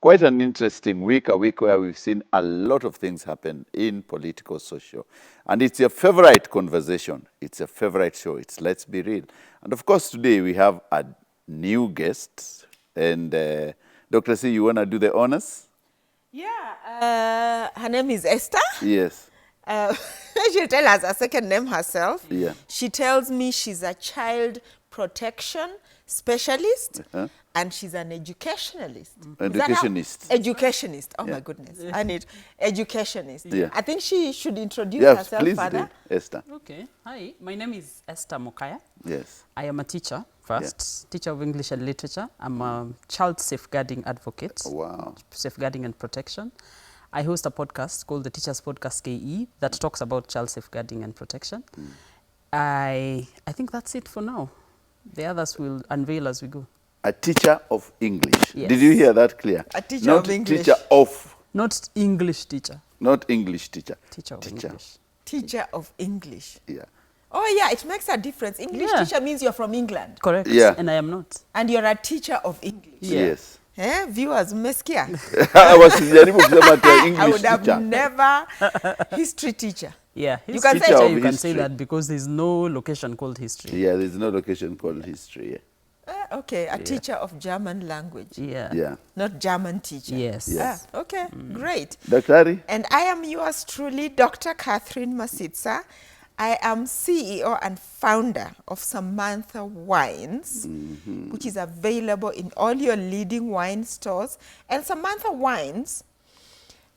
quite an interesting week, a week where we've seen a lot of things happen in political, social. And it's your favorite conversation. It's a favorite show. It's Let's Be Real. And of course, today we have a new guest. And Dr. C, you want to do the honors? Yeah, her name is Esther. Yes. She'll tell us her second name herself. Yeah. She tells me she's a child protection specialist and she's an educationalist. Educationist. Educationist. Oh, Yeah. my goodness. I need educationist. Yeah. I think she should introduce Yes, herself please further. do, Esther. Okay. Hi, my name is Esther Mokaya. Yes. I am a teacher first, teacher of English and literature. I'm a child safeguarding advocate, Wow. safeguarding and protection. I host a podcast called the Teachers Podcast KE that talks about child safeguarding and protection. I think that's it for now. The others will unveil as we go. A teacher of English. Yes. Did you hear that clear? A teacher Not of English. teacher of, Not English teacher, not English teacher. teacher of English. Teacher of English. Yeah. Oh, yeah, it makes a difference. English Yeah. teacher means you're from England. Correct. Yeah. And I am not. And you're a teacher of English. Yeah. Yes. Viewers, mmesikia? Wasijaribu kusema tu I English would have teacher. never history teacher. Yeah. You can say teacher, of you can say history. that because there's no location called history. Yeah, there's no location called history. Yeah. Okay, a teacher of German language. Yeah. Yeah. Not German teacher. Yes. Yes. Okay, great. Dr. Ari? And I am yours truly, Dr. Catherine Masitsa. I am CEO and founder of Samantha Wines, which is available in all your leading wine stores. And Samantha Wines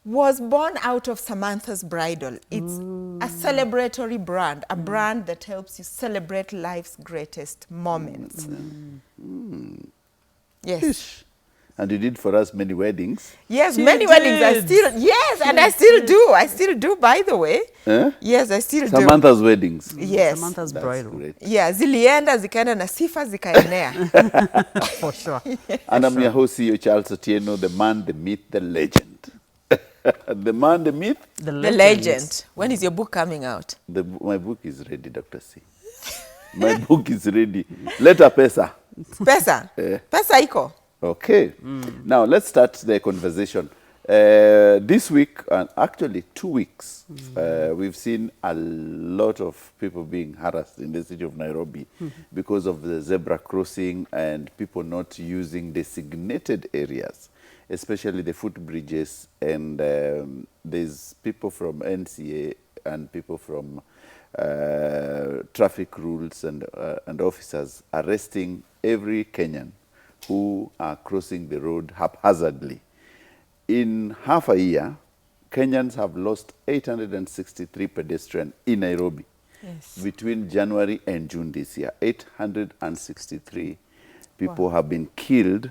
was born out of Samantha's Bridal. It's a celebratory brand, a brand that helps you celebrate life's greatest moments. Yes. Ish. And you did for us many weddings. Yes, She many weddings. I did. still, yes, and I still do. I still do, by the way. Eh? Yes, I still do. Samantha's weddings. Yes. Samantha's That's bridal. great. Yeah, zilienda zikaenda na sifa zikaenea. For sure. And I'm your host, CEO Charles Otieno, the man, the myth, the legend. The man, the myth. The The legend. When is your book coming out? My book is ready, Dr. C. My book is ready. Letter pesa. Pesa. Pesa iko. Okay. Now, let's start the conversation. This week, and actually 2 weeks, we've seen a lot of people being harassed in the city of Nairobi because of the zebra crossing and people not using designated areas, especially the footbridges. And there's people from NCA and people from traffic rules and officers arresting every Kenyan who are crossing the road haphazardly. In half a year, Kenyans have lost 863 pedestrians in Nairobi. Yes. Between January and June this year. 863 people have been killed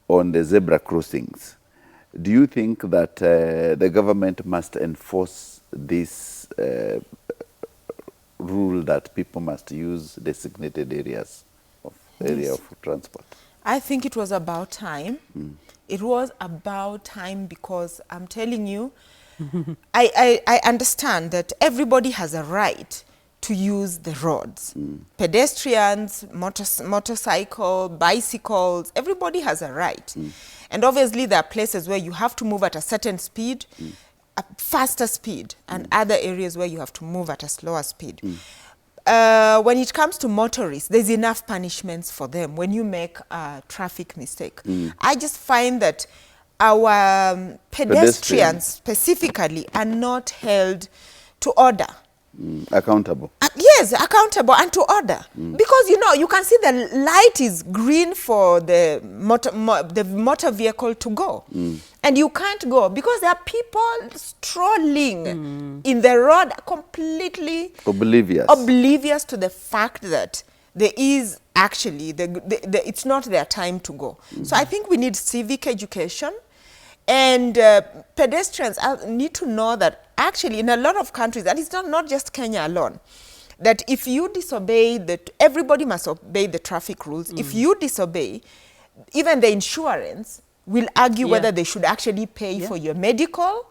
on the zebra crossings. Do you think that the government must enforce this rule that people must use designated areas of transport? I think it was about time. It was about time because I'm telling you, I understand that everybody has a right to use the roads. Pedestrians, motorcycle, bicycles, everybody has a right. And obviously there are places where you have to move at a certain speed, a faster speed, and other areas where you have to move at a slower speed. When it comes to motorists, there's enough punishments for them when you make a traffic mistake. I just find that our pedestrians specifically are not held to order. Accountable. Yes, accountable and to order. Because, you know, you can see the light is green for the motor vehicle to go. And you can't go because there are people strolling in the road completely oblivious to the fact that there is actually, it's not their time to go. So I think we need civic education. And pedestrians need to know that actually in a lot of countries, and it's not just Kenya alone, that if you disobey, everybody must obey the traffic rules. If you disobey, even the insurance will argue whether they should actually pay for your medical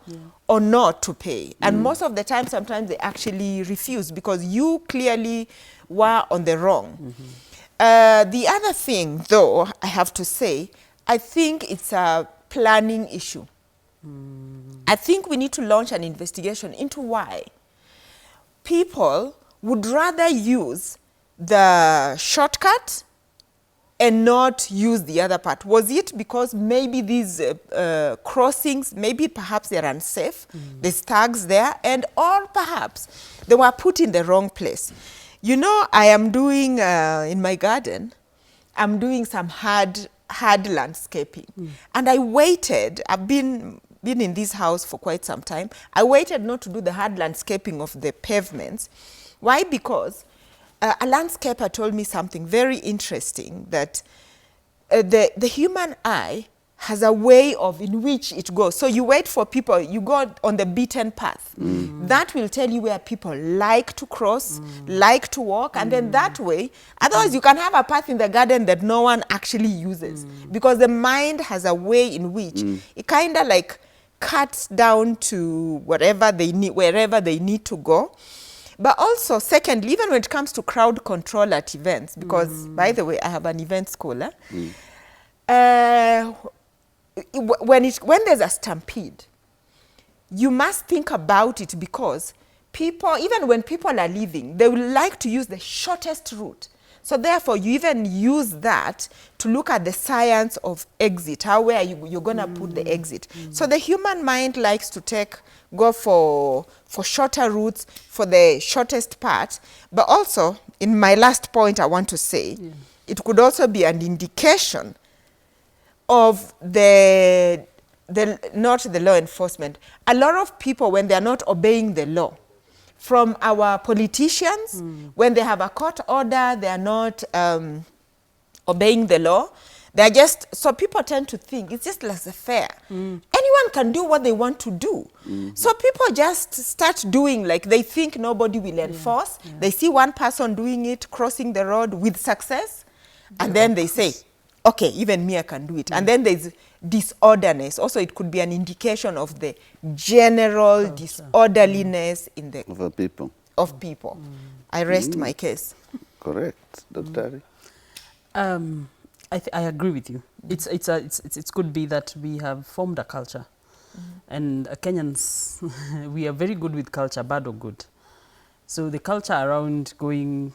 or not to pay. And most of the time, sometimes they actually refuse because you clearly were on the wrong. The other thing, though, I have to say, I think it's a planning issue. I think we need to launch an investigation into why people would rather use the shortcut and not use the other part. Was it because maybe these crossings, maybe perhaps they're unsafe, there's tags there, and or perhaps they were put in the wrong place. You know, I am doing, in my garden, I'm doing some hard landscaping. And I waited, I've been in this house for quite some time. I waited not to do the hard landscaping of the pavements. Why? Because a landscaper told me something very interesting, that the human eye has a way of in which it goes. So you wait for people, you go on the beaten path. That will tell you where people like to cross, like to walk, and then that way, otherwise you can have a path in the garden that no one actually uses. Because the mind has a way in which it kind of like cuts down to wherever they need to go. But also, secondly, even when it comes to crowd control at events, because, by the way, I have an event school, when there's a stampede, you must think about it, because people, even when people are leaving, they will like to use the shortest route. So therefore, you even use that to look at the science of exit, where you're going to put the exit. So the human mind likes to go for shorter routes, for the shortest part. But also, in my last point, I want to say, it could also be an indication of not the law enforcement. A lot of people, when they're not obeying the law, from our politicians, when they have a court order, they are not obeying the law. They're just, so people tend to think it's just laissez-faire. Anyone can do what they want to do. So people just start doing, like they think nobody will enforce. They see one person doing it, crossing the road with success, and then they say, okay, even me, I can do it. And then there's disorderness. Also, it could be an indication of the general disorderliness in the of people. I rest my case. Correct, Dr. I agree with you. It could be that we have formed a culture, and Kenyans, we are very good with culture, bad or good. So the culture around going,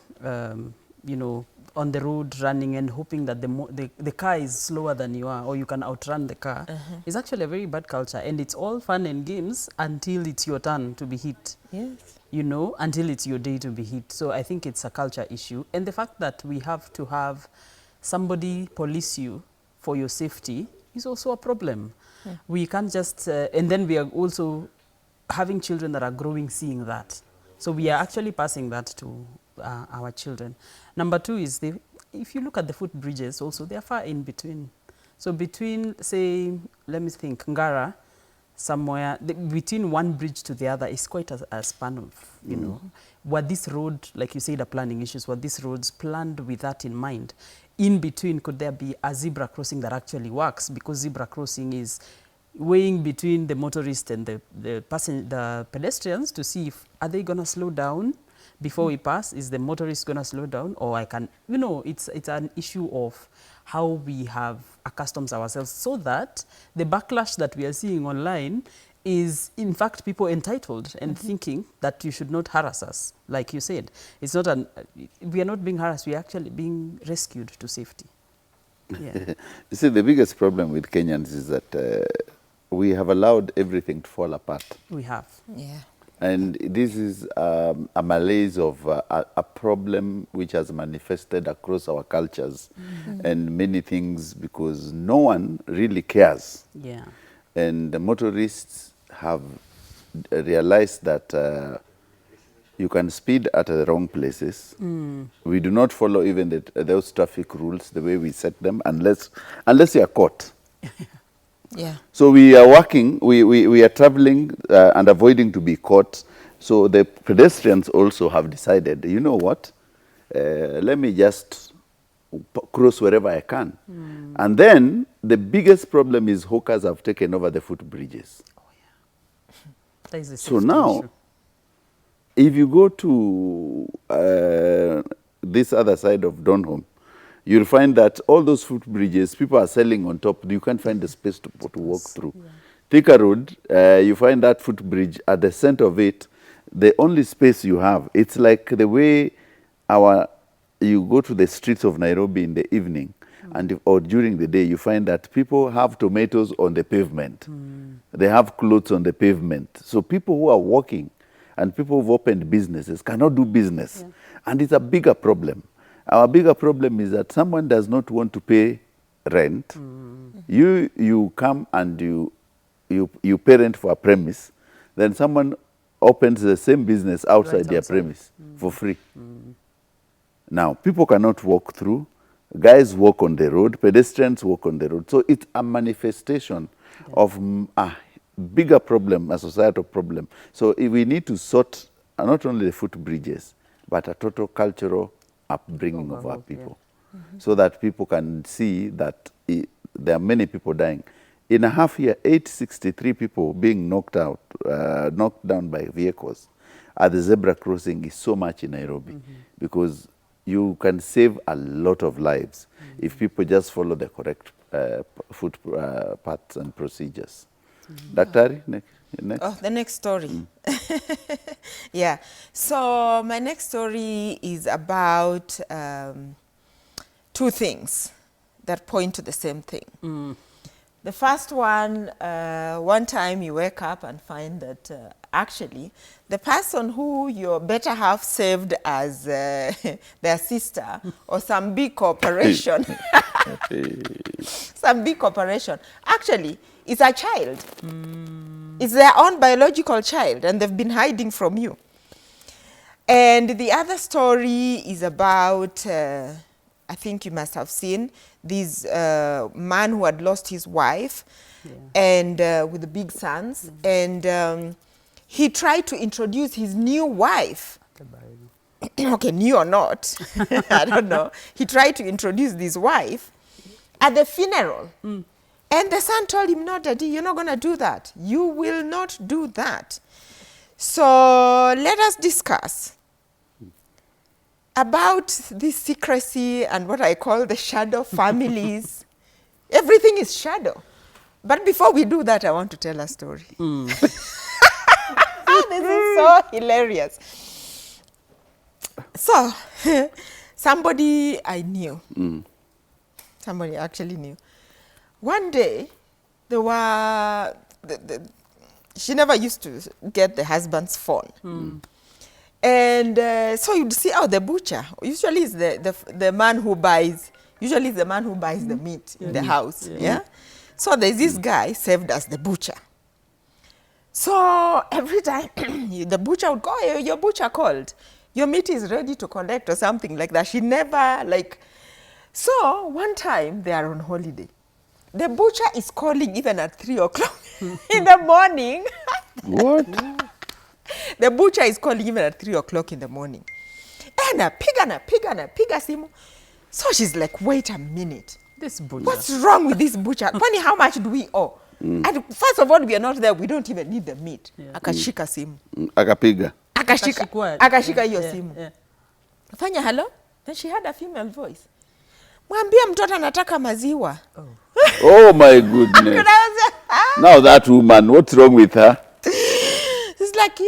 on the road, running and hoping that the car is slower than you are, or you can outrun the car, is actually a very bad culture. And it's all fun and games until it's your turn to be hit. Yes. Until it's your day to be hit. So I think it's a culture issue. And the fact that we have to have somebody police you for your safety is also a problem. We can't just, and then we are also having children that are growing seeing that. So we are actually passing that to our children. Number two is, if you look at the footbridges also, they are far in between. So between, say, let me think, Ngara, somewhere, between one bridge to the other is quite a span of, were this road, like you said, the planning issues, were these roads planned with that in mind? In between, could there be a zebra crossing that actually works? Because zebra crossing is weighing between the motorist and the pedestrians to see if, are they going to slow down before we pass? Is the motorist going to slow down? Or it's an issue of how we have accustomed ourselves, so that the backlash that we are seeing online is, in fact, people entitled and thinking that you should not harass us. Like you said, it's not we are not being harassed, we are actually being rescued to safety. Yeah. You see, the biggest problem with Kenyans is that we have allowed everything to fall apart. We have. Yeah. And this is a malaise of a problem which has manifested across our cultures and many things, because no one really cares. Yeah. And the motorists have realized that you can speed at the wrong places. We do not follow even those traffic rules the way we set them, unless you are caught. Yeah. So we are working, we are traveling and avoiding to be caught. So the pedestrians also have decided, you know what, let me just cross wherever I can. And then the biggest problem is hawkers have taken over the footbridges. Oh, yeah. That is a So safety now, issue. if you go to this other side of Donholm, you'll find that all those footbridges, people are selling on top. You can't find the space to walk through. Yeah. Thika Road, you find that footbridge at the center of it. The only space you have, it's like the way you go to the streets of Nairobi in the evening, or during the day, you find that people have tomatoes on the pavement. They have clothes on the pavement. So people who are walking and people who've opened businesses cannot do business. Yeah. And it's a bigger problem. Our bigger problem is that someone does not want to pay rent. You come and you pay rent for a premise. Then someone opens the same business outside their premise for free. Now, people cannot walk through. Guys walk on the road. Pedestrians walk on the road. So it's a manifestation of a bigger problem, a societal problem. So we need to sort not only the footbridges, but a total cultural upbringing of our people. So that people can see that there are many people dying. In a half year, 863 people being knocked down by vehicles at the zebra crossing is so much in Nairobi, because you can save a lot of lives if people just follow the correct footpaths and procedures. Daktari, next. Oh, the next story. Yeah. So my next story is about two things that point to the same thing. The first one time you wake up and find that actually the person who your better half saved as their sister or some big corporation, actually is a child. It's their own biological child, and they've been hiding from you. And the other story is about, I think you must have seen, this man who had lost his wife, and with the big sons, and he tried to introduce his new wife. Okay, new or not, I don't know. He tried to introduce this wife at the funeral. And the son told him, no, Daddy, you're not going to do that. You will not do that. So let us discuss about this secrecy and what I call the shadow families. Everything is shadow. But before we do that, I want to tell a story. This is so hilarious. So, somebody I knew, somebody actually knew, one day, there were, she never used to get the husband's phone. And so you'd see, the butcher, usually is the man who buys, the meat in the house, So there's this guy saved as the butcher. So every time the butcher would go, oh, your butcher called, your meat is ready to collect or something like that. She never, so one time they are on holiday. The butcher is calling even at 3 o'clock in the morning. What? The butcher is calling even at 3 o'clock in the morning. And a pig simu. So she's like, wait a minute. This butcher. What's wrong with this butcher? Funny, how much do we owe? And first of all, we are not there. We don't even need the meat. Akashika simu. Akapiga. Akashika hiyo simu. Fanya hello? Then she had a female voice. Mwambia mtoto anataka maziwa. Oh my goodness. Now that woman, what's wrong with her? It's like,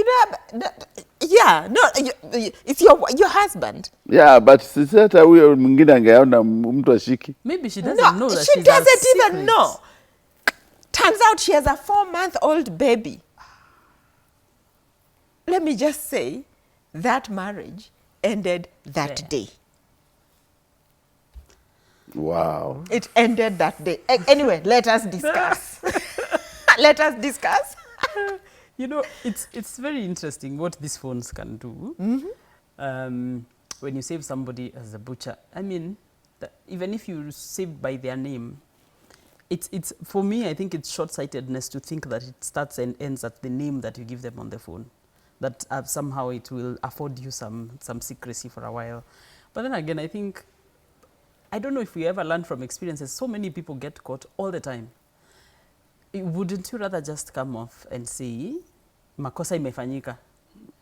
it's your husband. Yeah, but sisata huyo mwingine angeona mtu ashiki. Maybe she doesn't know that she doesn't even know. Turns out she has a 4-month-old baby. Let me just say, that marriage ended that day. Wow. It ended that day. Anyway, let us discuss. Let us discuss. You know, it's very interesting what these phones can do. When you save somebody as a butcher, I mean, even if you save by their name, it's for me, I think it's short-sightedness to think that it starts and ends at the name that you give them on the phone. That somehow it will afford you some secrecy for a while. But then again, I don't know if we ever learn from experiences. So many people get caught all the time. Wouldn't you rather just come off and say, makosa imefanyika?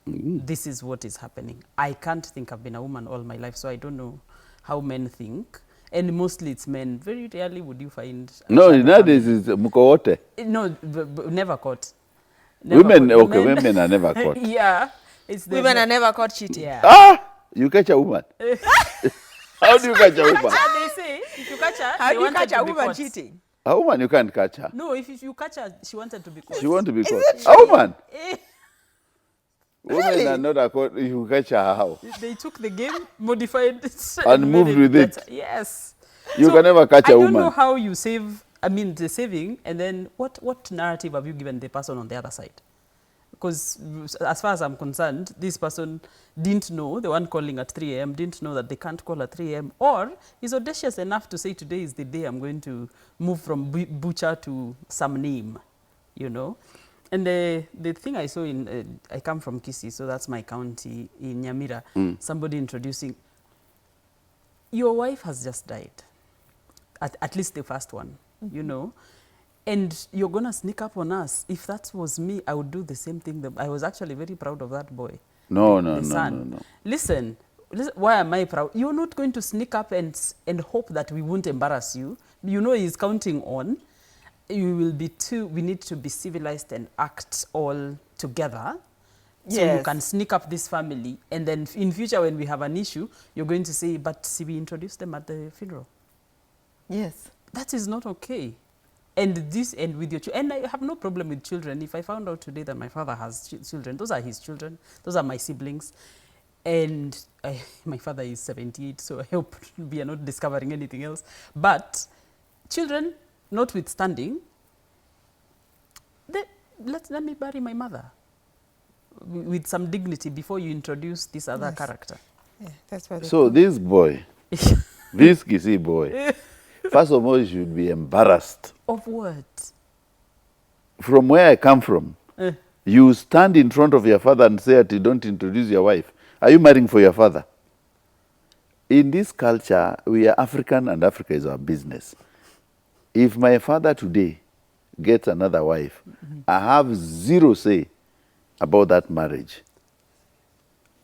This is what is happening. I can't think I've been a woman all my life, so I don't know how men think. And mostly it's men. Very rarely would you find... a No, shadow nowadays family. is mkowote. No, never caught. Never Women, caught. okay, women are never caught. Yeah. It's the Women men. are never caught cheating. Yeah. Ah, you catch a woman. How do you catch a woman? And they say, if you catch her, How they do you wanted catch to a be woman caught. cheating? A woman, you can't catch her. No, if you catch her, she wanted to be caught. She want to be caught. it A woman. Eh, Women Really? are not a caught. You catch her how? they took the game, modified it, And made moved with it. better. Yes. You So, can never catch I a don't woman. know how you save, I mean, the saving, and then what narrative have you given the person on the other side? Because as far as I'm concerned, this person didn't know, the one calling at 3 a.m., didn't know that they can't call at 3 a.m. Or is audacious enough to say, today is the day I'm going to move from butcher to some name, you know? And the thing I saw in, I come from Kisii, so that's my county, in Nyamira, somebody introducing, your wife has just died, at least the first one, you know? And you're going to sneak up on us. If that was me, I would do the same thing. I was actually very proud of that boy. The son. Listen, why am I proud? You're not going to sneak up and hope that we won't embarrass you. You know he's counting on. You will be we need to be civilized and act all together. So you Yes. can sneak up this family. And then in future, when we have an issue, you're going to say, but see, we introduced them at the funeral. Yes. That is not okay. And with your children, and I have no problem with children. If I found out today that my father has children, those are his children, those are my siblings. And my father is 78, so I hope we are not discovering anything else. But children, notwithstanding, let me bury my mother with some dignity before you introduce this other character. Yeah, that's what. So this boy, this Kisii boy, first of all, you should be embarrassed. Of what? From where I come from, you stand in front of your father and say that you don't introduce your wife. Are you marrying for your father? In this culture, we are African and Africa is our business. If my father today gets another wife, I have zero say about that marriage.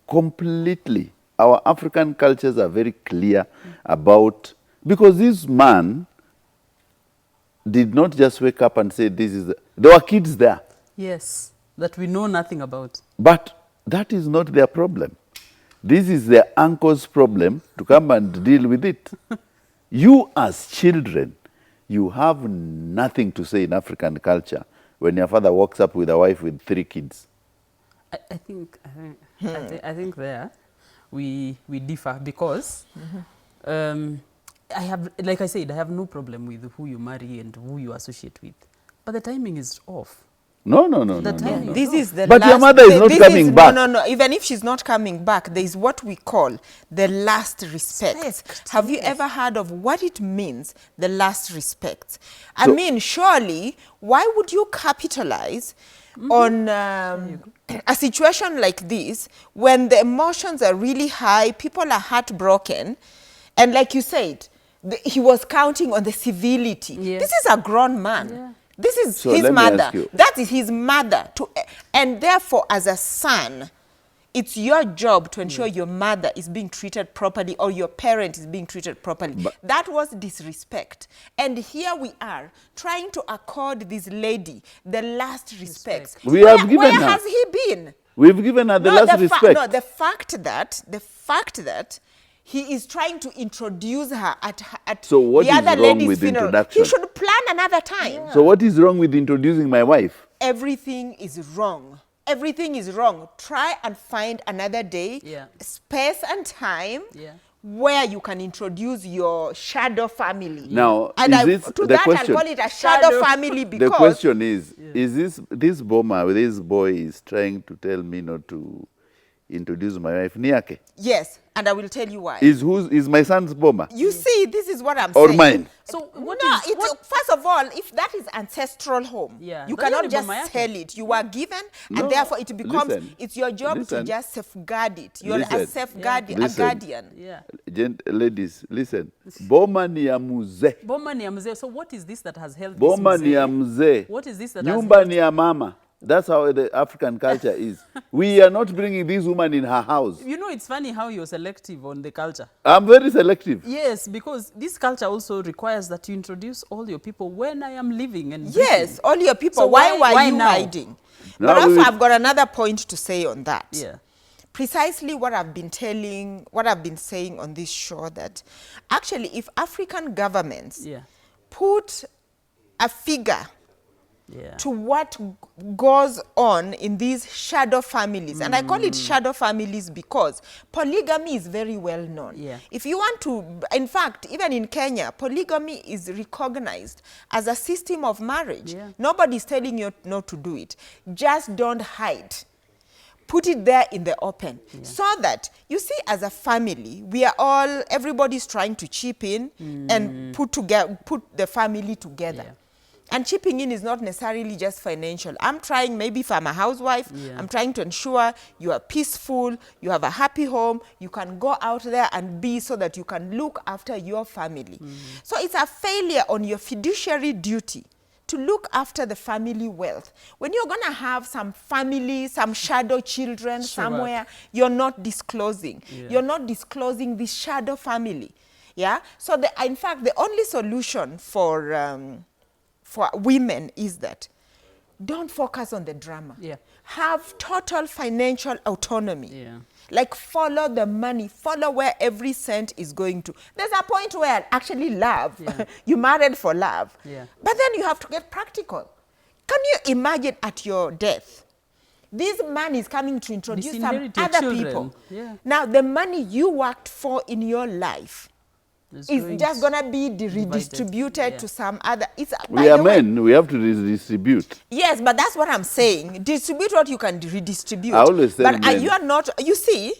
Completely. Our African cultures are very clear about, because this man did not just wake up and say, there were kids there. Yes, that we know nothing about. But that is not their problem. This is their uncle's problem to come and deal with it. You as children, you have nothing to say in African culture when your father walks up with a wife with 3 kids. I think there we differ because I have, like I said, I have no problem with who you marry and who you associate with, but the timing is off. No. This is the But last, your mother is not coming back. No. Even if she's not coming back, there is what we call the last respect. Have you ever heard of what it means, the last respect? I mean, surely, why would you capitalize on a situation like this when the emotions are really high, people are heartbroken, and like you said, he was counting on the civility. Yes. This is a grown man. Yeah. This is So his let me mother. ask you. That is his mother. And therefore, as a son, it's your job to ensure your mother is being treated properly or your parent is being treated properly. That was disrespect. And here we are trying to accord this lady the last respect. We have given where her. has he been? We've given her the last respect. No, the fact that he is trying to introduce her at So what the is other wrong lady's with funeral. introduction? He should plan another time. So what is wrong with introducing my wife? Everything is wrong. Everything is wrong. Try and find another day, space and time where you can introduce your shadow family. Now, and is this to the that question? I'll call it a shadow family because... The question is this bomber, this boy is trying to tell me not to introduce my wife, Niake? Yes, and I will tell you why. Is my son's bomber? You see, this is what I'm Or saying. mine? So First of all, if that is ancestral home, you cannot just sell it. You are given, and therefore it becomes, it's your job to just safeguard it. You're a safeguardian, a guardian. Ladies, listen. Boma ni ya mzee. Boma ni ya mzee. So what is this that has held Boma this ni ya mzee. What is this that Nyumba has held... ni ya mama. That's how the African culture is. We are not bringing this woman in her house. You know, it's funny how you're selective on the culture. I'm very selective. Yes, because this culture also requires that you introduce all your people when I am living and Yes, breathing. all your people. So why were you now? hiding? No, But also, we- I've got another point to say on that. Yeah. Precisely what I've been saying on this show, that actually if African governments Yeah. put a figure Yeah. to what goes on in these shadow families, and I call it shadow families because polygamy is very well known. Yeah. If you want to, in fact, even in Kenya, polygamy is recognized as a system of marriage. Yeah. Nobody's telling you not to do it. Just don't hide. Put it there in the open, so that you see, as a family, everybody's trying to chip in and put the family together. Yeah. And chipping in is not necessarily just financial. I'm trying, maybe if I'm a housewife, I'm trying to ensure you are peaceful, you have a happy home, you can go out there and be, so that you can look after your family. So it's a failure on your fiduciary duty to look after the family wealth. When you're going to have some family, some shadow children somewhere, you're not disclosing. Yeah. You're not disclosing this shadow family. Yeah? So in fact, the only solution for women is that don't focus on the drama. Yeah. Have total financial autonomy. Yeah. Like, follow the money, follow where every cent is going to. There's a point where actually love, Yeah. you married for love. Yeah. But then you have to get practical. Can you imagine at your death, this man is coming to introduce some Disinherit your other children. people. Yeah. Now, the money you worked for in your life It's is going just to- going to be redistributed Yeah. to some other. We by are the way- men. We have to redistribute. Yes, but that's what I'm saying. Distribute what you can redistribute. I always tell but men. you are not, you see,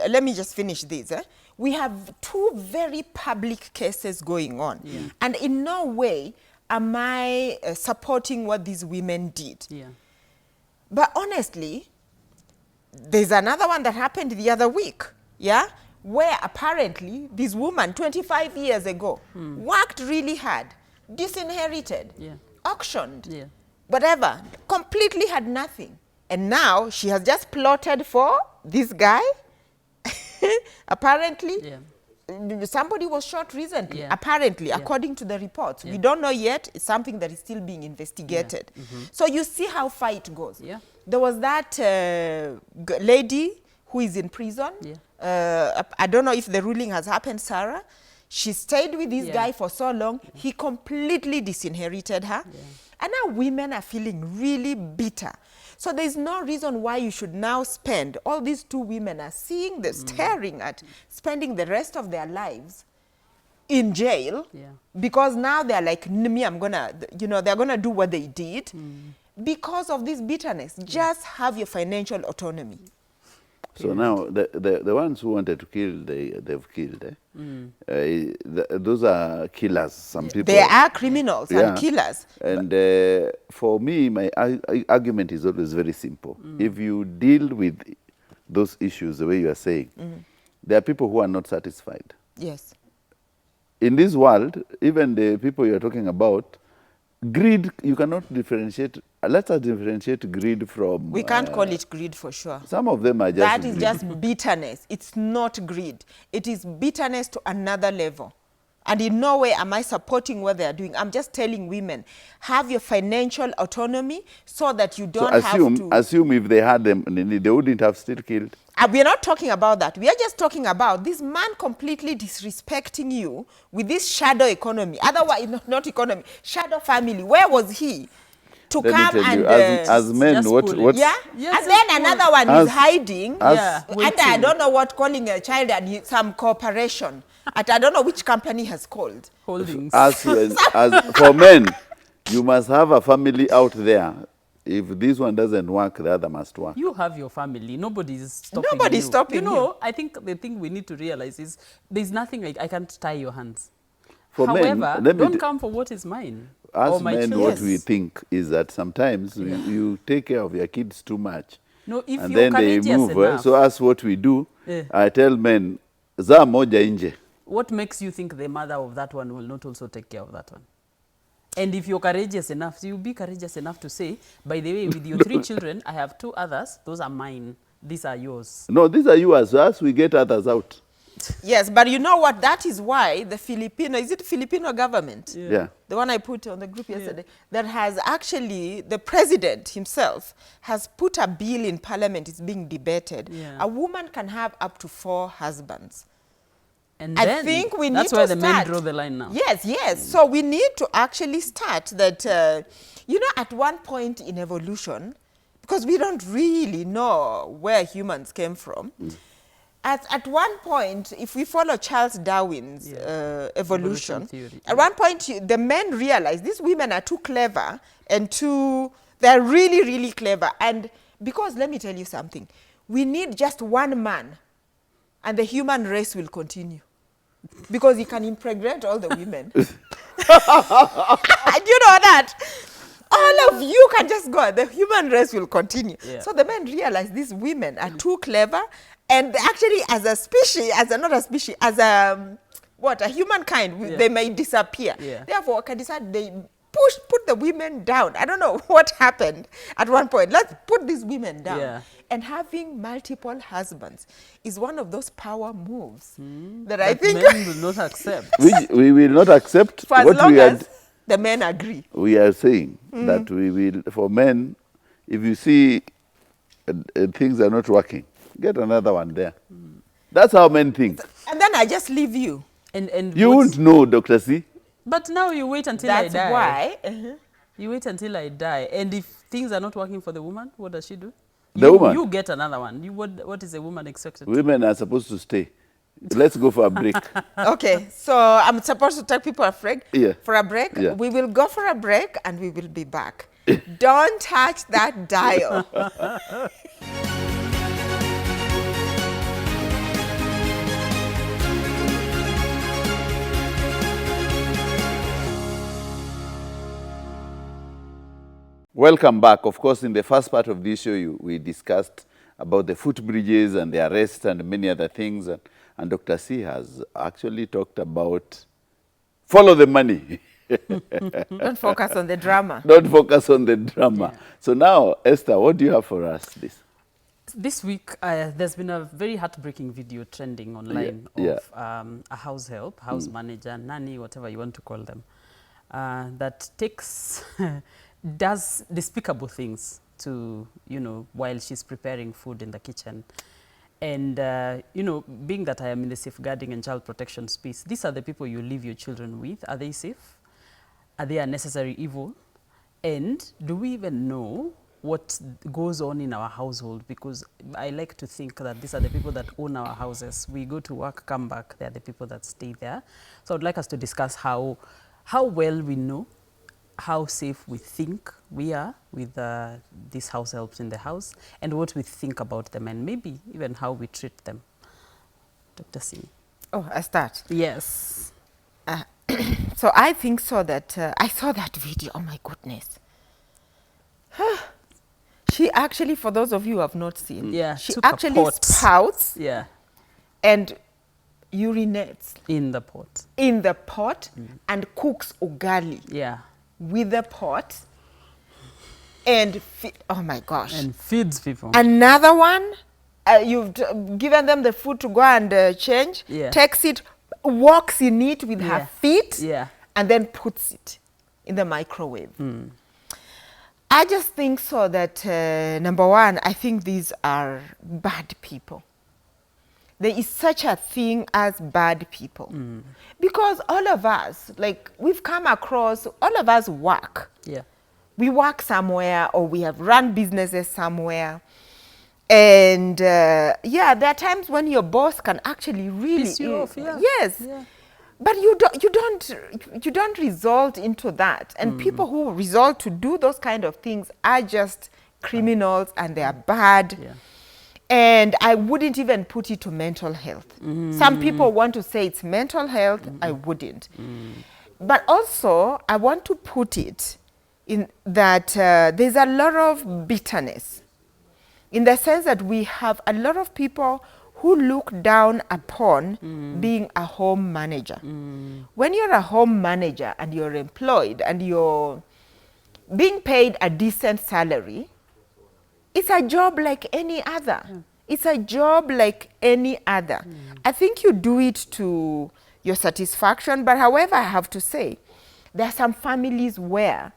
let me just finish this. We have two very public cases going on. Yeah. And in no way am I supporting what these women did. Yeah. But honestly, there's another one that happened the other week, yeah, where apparently this woman 25 years ago worked really hard, disinherited, Yeah. auctioned, Yeah. whatever, completely had nothing. And now she has just plotted for this guy. Apparently, somebody was shot recently, Yeah. apparently, according to the reports. We don't know yet. It's something that is still being investigated. So you see how far it goes. Yeah. There was that lady who is in prison. Yeah. I don't know if the ruling has happened, Sarah. She stayed with this Yeah. guy for so long. He completely disinherited her. And now women are feeling really bitter. So there's no reason why you should now spend, all these two women are seeing this, staring at spending the rest of their lives in jail. Yeah. Because now they're like, me, I'm gonna, they're gonna do what they did because of this bitterness. Just have your financial autonomy. So now the ones who wanted to kill, they've killed. Those are killers. Some people. They are criminals and killers. And for me, my argument is always very simple. If you deal with those issues the way you are saying, there are people who are not satisfied. Yes. In this world, even the people you are talking about, greed, you cannot differentiate. Let us differentiate greed from... We can't call it greed for sure. Some of them are just That is greed. just bitterness. It's not greed. It is bitterness to another level. And in no way am I supporting what they are doing. I'm just telling women, have your financial autonomy so that you don't have to... Assume if they had them, they wouldn't have still killed. We are not talking about that. We are just talking about this man completely disrespecting you with this shadow economy. Otherwise, not economy, shadow family. Where was he? To Let me come tell and... you, as men, just what... pull it. what yeah? Yes, And then another one is hiding. Yeah. And I don't know what calling a child and some corporation. I don't know which company has called. Holdings. as for men, you must have a family out there. If this one doesn't work, the other must work. You have your family. Nobody's stopping you. Nobody's stopping you. know, you. I think the thing we need to realize is there's nothing I can't tie your hands. For However, men, let me don't come for what is mine. As or my men, children. what we think is that sometimes you take care of your kids too much. No, if And you're then they courageous move. enough, So as what we do, Yeah. I tell men, za moja nje. what makes you think the mother of that one will not also take care of that one? And if you're courageous enough, you'll be courageous enough to say, by the way, with your 3 children, I have 2 others. Those are mine. These are yours. No, these are yours. Us, we get others out. Yes, but you know what? That is why the Filipino government? Yeah. The one I put on the group yesterday, that has actually, the president himself has put a bill in parliament, it's being debated. Yeah. A woman can have up to 4 husbands. And I then think we need that's to where the men start. draw the line now. Yes, yes. So we need to actually start that, at one point in evolution, because we don't really know where humans came from, at one point, if we follow Charles Darwin's evolution theory, at one point the men realized these women are too clever and they're really, really clever. And because, let me tell you something, we need just one man and the human race will continue. Because he can impregnate all the women. Do you know that? All of you can just go, the human race will continue. Yeah. So the men realize these women are too clever, and actually as a species, as a humankind, they may disappear. Yeah. Therefore, can decide they put the women down. I don't know what happened at one point. Let's put these women down. Yeah. And having multiple husbands is one of those power moves that I think men will not accept. We will not accept for as what long we as the men agree. We are saying that we will, for men, if you see things are not working, get another one there. That's how men think. And then I just leave you. And You won't know, Dr. C. But now you wait until That's I die. why. You wait until I die. And if things are not working for the woman, what does she do? The woman? You get another one. What is a woman expected to do? Women are supposed to stay. Let's go for a break. Okay, so I'm supposed to take people Yeah. for a break. Yeah. We will go for a break and we will be back. Don't touch that dial. Welcome back. Of course, in the first part of this show, we discussed about the footbridges and the arrest and many other things. And Dr. C has actually talked about follow the money. Don't focus on the drama. Don't focus on the drama. Yeah. So now, Esther, what do you have for us This week, there's been a very heartbreaking video trending online of a house help, house manager, nanny, whatever you want to call them, that takes, does despicable things to, while she's preparing food in the kitchen. And, being that I am in the safeguarding and child protection space, these are the people you leave your children with. Are they safe? Are they a necessary evil? And do we even know what goes on in our household? Because I like to think that these are the people that own our houses. We go to work, come back, they're the people that stay there. So I'd like us to discuss how well we know, how safe we think we are with these house helps in the house, and what we think about them, and maybe even how we treat them. Dr. C. Oh, I start. Yes. So I think so that I saw that video. Oh my goodness. She actually, for those of you who have not seen, she took a actually pot. spouts Yeah. and urinates In the pot. in the pot and cooks ugali Yeah. with the pot and oh my gosh. And feeds people. Another one, you've given them the food to go and change, Yeah. takes it, walks in it with her feet, Yeah. and then puts it in the microwave. I just think so that, number one, I think these are bad people. There is such a thing as bad people. Because all of us, like we've come across, all of us work. Yeah. We work somewhere or we have run businesses somewhere. And there are times when your boss can actually really Piss you off, yeah. Yes. Yeah. But you don't result into that. And people who resort to do those kind of things are just criminals and they are bad. Yeah. And I wouldn't even put it to mental health. Some people want to say it's mental health. I wouldn't. But also, I want to put it in that there's a lot of bitterness, in the sense that we have a lot of people who look down upon being a home manager. When you're a home manager and you're employed and you're being paid a decent salary, it's a job like any other. It's a job like any other. I think you do it to your satisfaction, but however, I have to say, there are some families where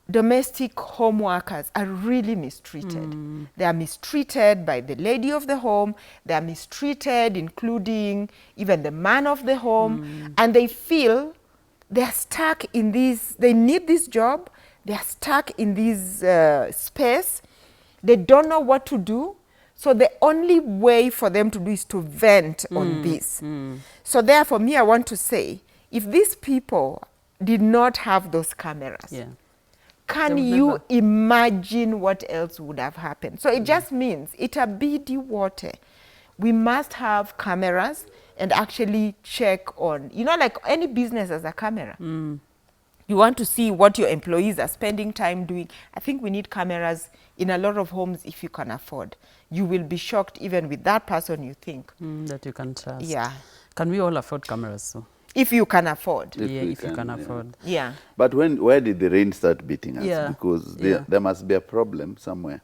domestic home workers are really mistreated. They are mistreated by the lady of the home. They are mistreated, including even the man of the home. And they feel they're stuck in this, they need this job. They're stuck in this space. They don't know what to do. So the only way for them to do is to vent on this. So therefore, me, I want to say, if these people did not have those cameras, can you imagine what else would have happened? So it just means it's a BD water. We must have cameras and actually check on, you know, like any business has a camera. You want to see what your employees are spending time doing. I think we need cameras in a lot of homes if you can afford. You will be shocked even with that person you think. That you can trust. Yeah. Can we all afford cameras? So? If you can afford. If you can afford. Yeah. But where did the rain start beating us? Yeah. Because there must be a problem somewhere.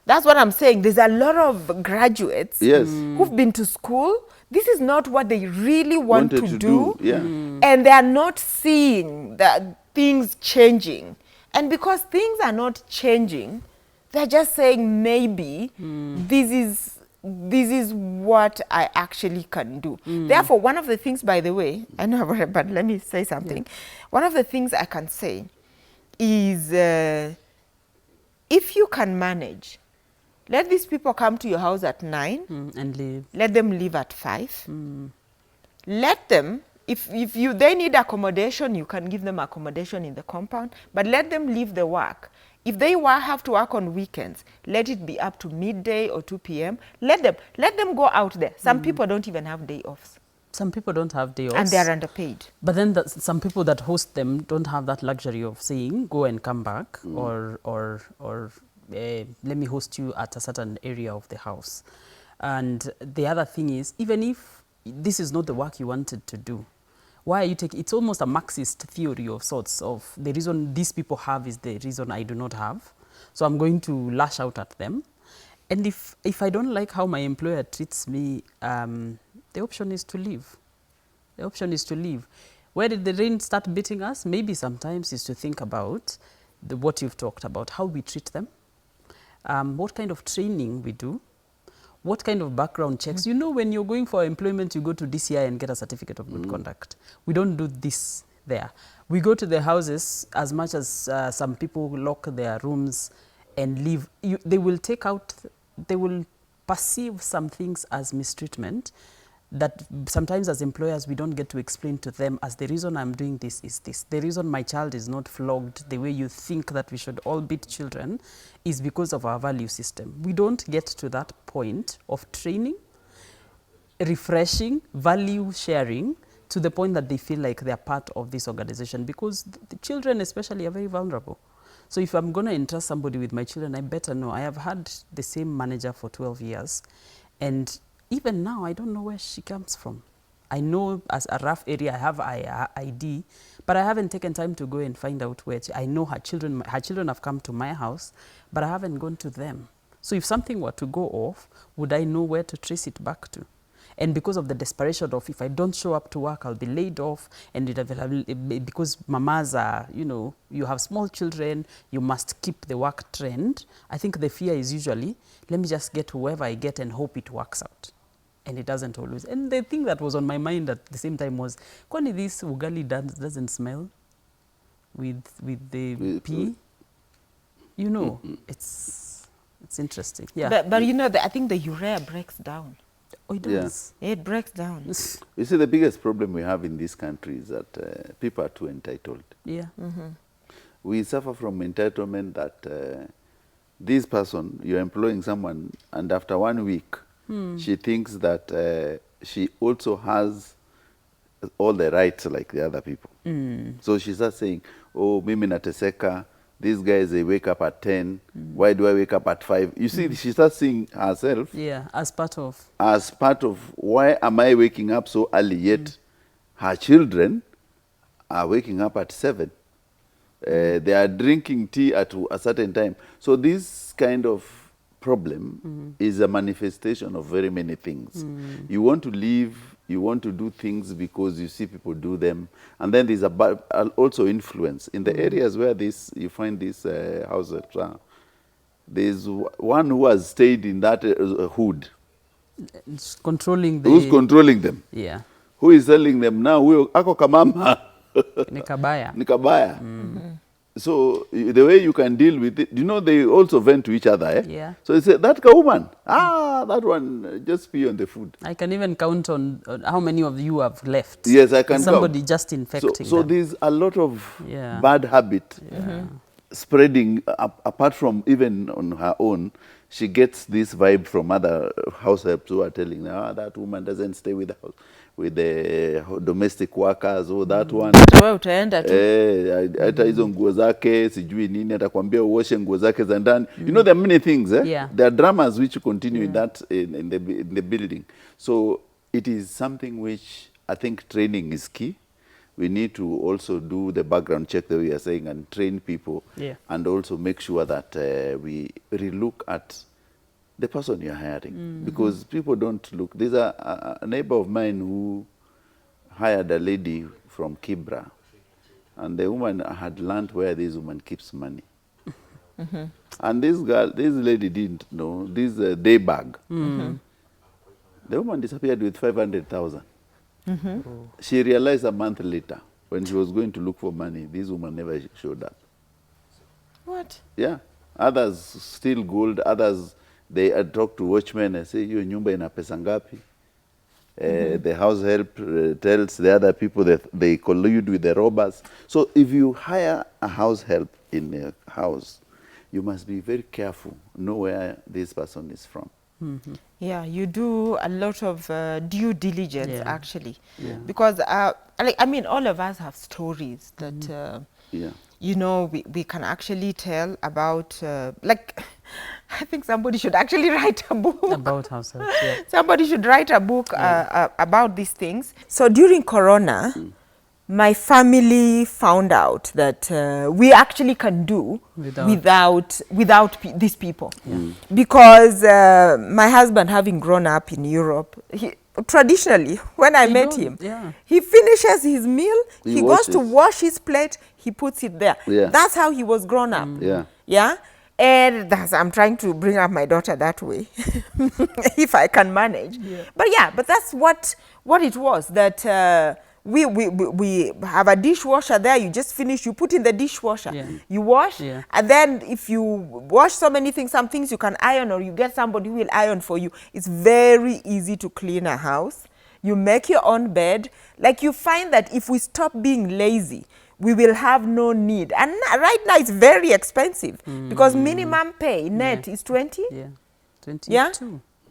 That's what I'm saying. There's a lot of graduates who've been to school. This is not what they really wanted to do. Yeah. And they are not seeing that things changing. And because things are not changing, they're just saying maybe this is what I actually can do. Therefore, one of the things, by the way, I know, but let me say something. One of the things I can say is if you can manage, let these people come to your house at 9 and leave. Let them leave at 5. Let them, if they need accommodation, you can give them accommodation in the compound, but let them leave the work. If they have to work on weekends, let it be up to midday or 2 p.m. Let them go out there. Some people don't even have day offs. Some people don't have day offs. And they are underpaid. But then some people that host them don't have that luxury of saying, go and come back, or let me host you at a certain area of the house. And the other thing is, even if this is not the work you wanted to do, why are you taking, it's almost a Marxist theory of sorts of the reason these people have is the reason I do not have. So I'm going to lash out at them. And if I don't like how my employer treats me, the option is to leave. The option is to leave. Where did the rain start beating us? Maybe sometimes is to think about what you've talked about, how we treat them, what kind of training we do, what kind of background checks. You know, when you're going for employment, you go to DCI and get a certificate of good conduct. We don't do this there. We go to the houses as much as some people lock their rooms and leave. They will perceive some as as mistreatment that sometimes as employers we don't get to explain to them as the reason I'm doing this is this. The reason my child is not flogged the way you think that we should all beat children is because of our value system. We don't get to that point of training, refreshing, value sharing to the point that they feel like they're part of this organization, because the children especially are very vulnerable. So if I'm going to entrust somebody with my children, I better know. I have had the same manager for 12 years, and even now, I don't know where she comes from. I know as a rough area, I have ID, but I haven't taken time to go and find out where. I know her children have come to my house, but I haven't gone to them. So if something were to go off, would I know where to trace it back to? And because of the desperation of if I don't show up to work, I'll be laid off. And because mamas are, you have small children, you must keep the work trend. I think the fear is usually, let me just get whoever I get and hope it works out. And it doesn't always. And the thing that was on my mind at the same time was, kwani this ugali doesn't smell with the pea? It's interesting. Yeah. But I think the urea breaks down. Oh, it does. Yeah. It breaks down. You see, the biggest problem we have in this country is that people are too entitled. Yeah. We suffer from entitlement that this person, you're employing someone, and after 1 week, she thinks that she also has all the rights like the other people. So she starts saying, oh, mimi nateseka, these guys, they wake up at 10. Why do I wake up at 5? You see, she starts seeing herself as part of why am I waking up so early, yet her children are waking up at 7. They are drinking tea at a certain time. So this kind of problem is a manifestation of very many things. You want to live, you want to do things because you see people do them. And then there's also influence. In the areas where you find these houses, there's one who has stayed in that hood. It's controlling Who's controlling them? Yeah. Who is telling them now, ako kamama. Nikabaya. So the way you can deal with it, they also vent to each other. Eh? Yeah. So they say, that woman, that one, just pee on the food. I can even count on how many of you have left. Yes, I can Somebody count. just infecting So them. there's a lot of bad habit spreading, apart from even on her own. She gets this vibe from other house helps who are telling her, that woman doesn't stay with the domestic workers, or that one. Hata hizo nguo zake sijui nini, atakwambia uoshe nguo zake za ndani. There are many things. There are dramas which continue in that in the building. So it is something which I think training is key. We need to also do the background check that we are saying and train people, and also make sure that we relook at the person you're hiring, because people don't look. There's a neighbor of mine who hired a lady from Kibra, and the woman had learned where this woman keeps money. And this lady didn't know this day bag. The woman disappeared with 500,000. She realized a month later, when she was going to look for money, this woman never showed up. What? Yeah. Others steal gold. Others, they talk to watchmen and say, "Yo, nyumba ina pesa ngapi?" The house help tells the other people that they collude with the robbers. So if you hire a house help in a house, you must be very careful, know where this person is from. Yeah, you do a lot of due diligence, actually. Yeah. Because, all of us have stories that, we can actually tell about, I think somebody should actually write a book. About households, Somebody should write a book about these things. So during Corona, my family found out that we actually can do without these people. Because my husband, having grown up in Europe, traditionally, when I met him, he finishes his meal, he goes to wash his plate, he puts it there. That's how he was grown up. Yeah. And I'm trying to bring up my daughter that way, if I can manage. But that's what it was, that we have a dishwasher there. You just finish, you put in the dishwasher, you wash, and then if you wash so many things, some things you can iron, or you get somebody who will iron for you. It's very easy to clean a house. You make your own bed. Like, you find that if we stop being lazy, we will have no need. And right now it's very expensive, because minimum pay net is 20. 22. Yeah,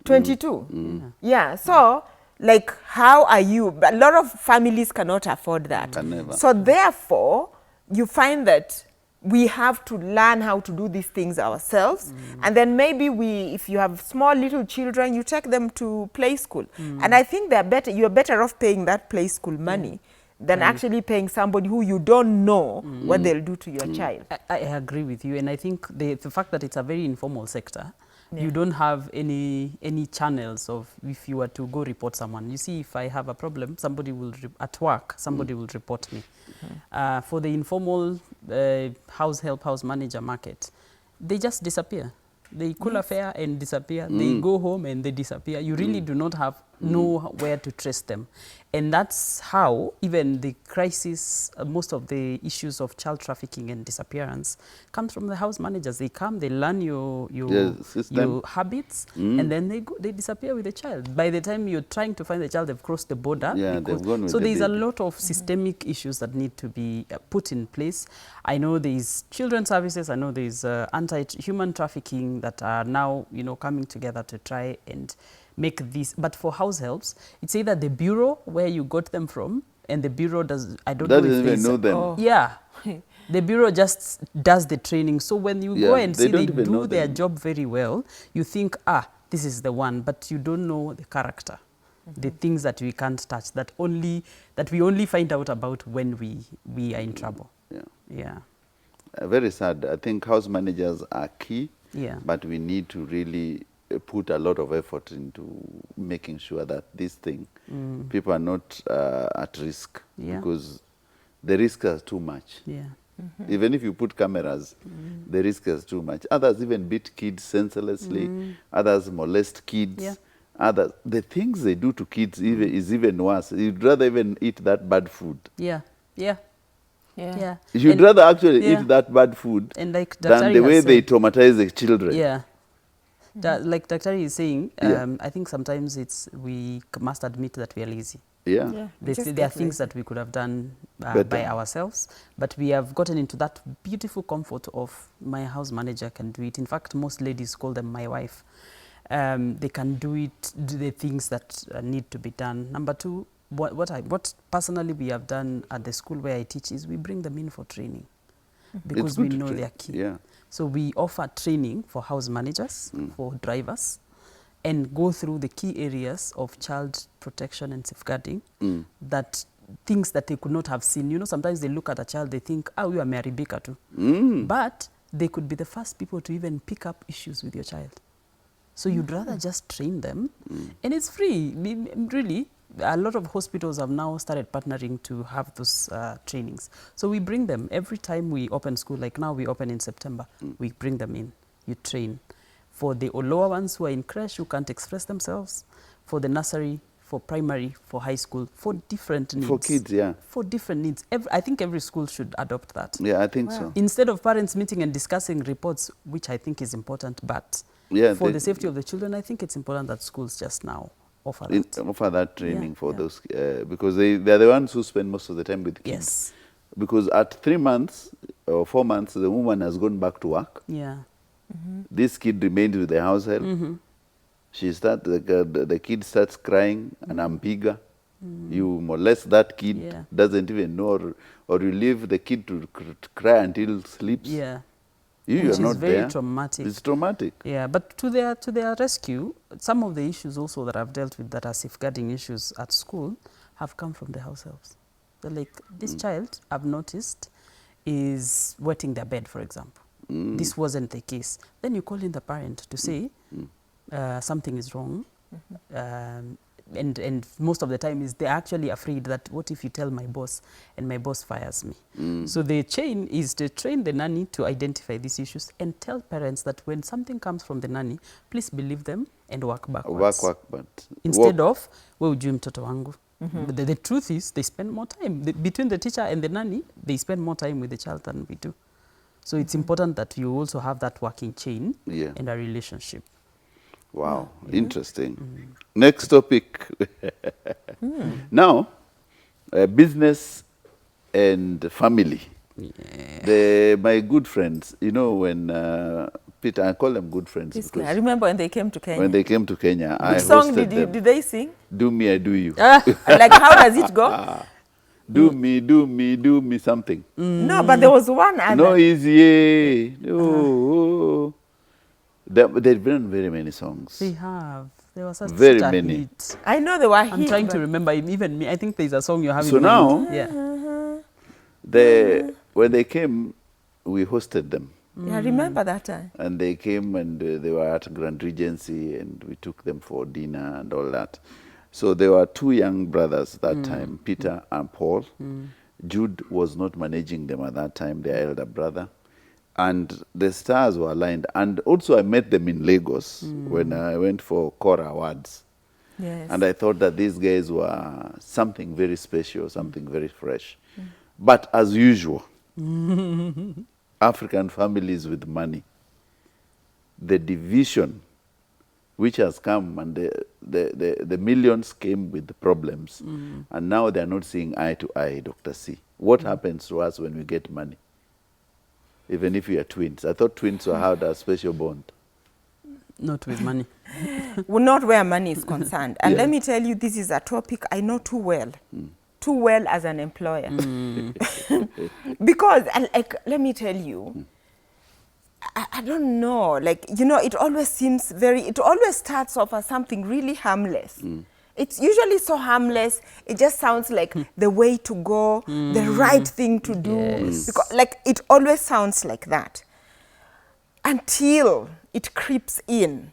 22. Yeah. So, like, how are you? A lot of families cannot afford that. So therefore, you find that we have to learn how to do these things ourselves. And then maybe if you have small little children, you take them to play school. And I think you're better off paying that play school money than actually paying somebody who you don't know what they'll do to your child. I agree with you. And I think the fact that it's a very informal sector, you don't have any channels of, if you were to go report someone. You see, if I have a problem, somebody will, at work, somebody will report me. For the informal house help, house manager market, they just disappear. They call a fare and disappear. They go home and they disappear. You really do not know where to trace them. And that's how even the crisis, most of the issues of child trafficking and disappearance comes from the house managers. They come, they learn your habits, and then they disappear with the child. By the time you're trying to find the child, they've crossed the border. They've gone with so the there's a lot of systemic issues that need to be put in place. I know there's children's services. I know there's anti-human trafficking that are now, coming together to try and make this. But for house helps, it's either the bureau where you got them from, and the bureau I don't know if even know them. Yeah. The bureau just does the training. So when you go and see they do their job very well, you think, this is the one, but you don't know the character, the things that we can't touch, that we only find out about when we are in trouble. Yeah. Very sad. I think house managers are key, but we need to really put a lot of effort into making sure that this thing, people are not at risk, because the risk is too much. Even if you put cameras, the risk is too much. Others even beat kids senselessly. Others molest kids. Others, the things they do to kids is even worse. You'd rather even eat that bad food. You'd rather actually eat that bad food than the way they traumatize the children. Like Daktari is saying, I think sometimes we must admit that we are lazy. There are things that we could have done by ourselves, but we have gotten into that beautiful comfort of my house manager can do it. In fact, most ladies call them my wife. They can do the things that need to be done. Number two, what personally we have done at the school where I teach is we bring them in for training, because we know they are key. So we offer training for house managers, for drivers, and go through the key areas of child protection and safeguarding, that things that they could not have seen. You know, sometimes they look at a child, they think, you are Maribika too. But they could be the first people to even pick up issues with your child. So you'd rather just train them, and it's free. Really, a lot of hospitals have now started partnering to have those trainings. So we bring them every time we open school. Like now we open in September, we bring them in, you train. For the lower ones who are in creche, who can't express themselves, for the nursery, for primary, for high school, for different needs. For kids, For different needs. I think every school should adopt that. Yeah, I think so. Instead of parents meeting and discussing reports, which I think is important, but for the safety of the children, I think it's important that schools just now offer that training for those, because they're the ones who spend most of the time with kids. Because at 3 months or 4 months, the woman has gone back to work. This kid remains with the house help. The kid starts crying, and I'm bigger. You molest that kid, doesn't even know, or you leave the kid to cry until sleeps. You are not very traumatic. It's traumatic. But to their rescue, some of the issues also that I've dealt with that are safeguarding issues at school have come from the house helps. They're like, this child, I've noticed, is wetting their bed, for example. This wasn't the case. Then you call in the parent to say something is wrong. And most of the time is they're actually afraid that what if you tell my boss and my boss fires me? So the chain is to train the nanny to identify these issues and tell parents that when something comes from the nanny, please believe them and work backwards. Instead of, wewe ujui mtoto wangu. But the truth is they spend more time. Between the teacher and the nanny, they spend more time with the child than we do. So it's important that you also have that working chain and a relationship. Wow, interesting. Next topic. Now, business and family. My good friends, you know, when Peter, I call them good friends. I remember when they came to Kenya. When they came to Kenya, Which song did they sing? Do Me, I Do You. Like, how does it go? Do me something. No, but there was one other. No, easy. They've done very many songs. They have. There was such very a many hit. I know they were I'm trying to remember. Even me, I think there's a song you have. So in now, mind. when they came, we hosted them. I remember that time. And they came and they were at Grand Regency, and we took them for dinner and all that. So there were 2 young brothers that time, Peter and Paul. Jude was not managing them at that time, their elder brother. And the stars were aligned. And also I met them in Lagos when I went for Kora Awards. And I thought that these guys were something very special, something very fresh. But as usual, African families with money, the division which has come, and the millions came with the problems. And now they're not seeing eye to eye, Dr. C. What happens to us when we get money? Even if we are twins. I thought twins had a special bond. Not with money. Well, not where money is concerned. And let me tell you, this is a topic I know too well too well as an employer. Because, like, let me tell you, I don't know, like, you know, it always starts off as something really harmless. It's usually so harmless, it just sounds like the way to go, the right thing to do. Yes. Because, like, it always sounds like that. Until it creeps in